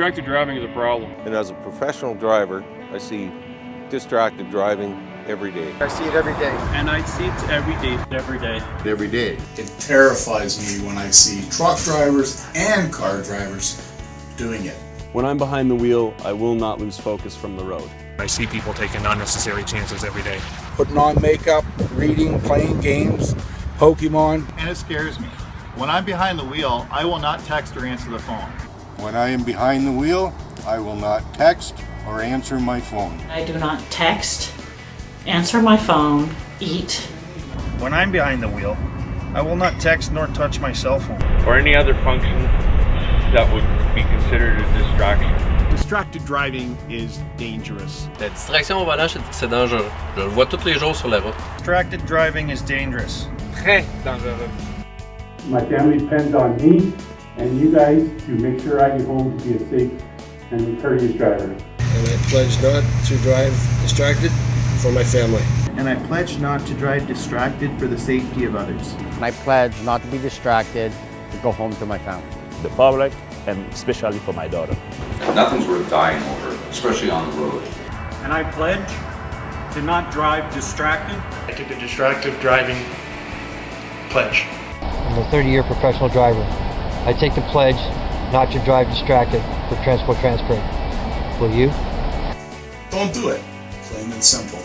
Distracted driving is a problem. And as a professional driver, I see distracted driving every day. I see it every day. And I see it every day. Every day. Every day. It terrifies me when I see truck drivers and car drivers doing it. When I'm behind the wheel, I will not lose focus from the road. I see people taking unnecessary chances every day. Putting on makeup, reading, playing games, Pokemon. And it scares me. When I'm behind the wheel, I will not text or answer the phone. When I am behind the wheel, I will not text or answer my phone. I do not text, answer my phone, eat. When I'm behind the wheel, I will not text nor touch my cell phone. Or any other function that would be considered a distraction. Distracted driving is dangerous. La distraction au volant, c'est dangereux. Je le vois tous les jours sur la route. Distracted driving is dangerous. Très dangereux. My family depends on me and you guys to make sure I get home to be a safe and courteous driver. And I pledge not to drive distracted for my family. And I pledge not to drive distracted for the safety of others. And I pledge not to be distracted to go home to my family. The public, and especially for my daughter. Nothing's worth dying over, especially on the road. And I pledge to not drive distracted. I took the distracted driving pledge. I'm a 30-year professional driver. I take the pledge not to drive distracted for transport transfer. Will you? Don't do it. Plain and simple.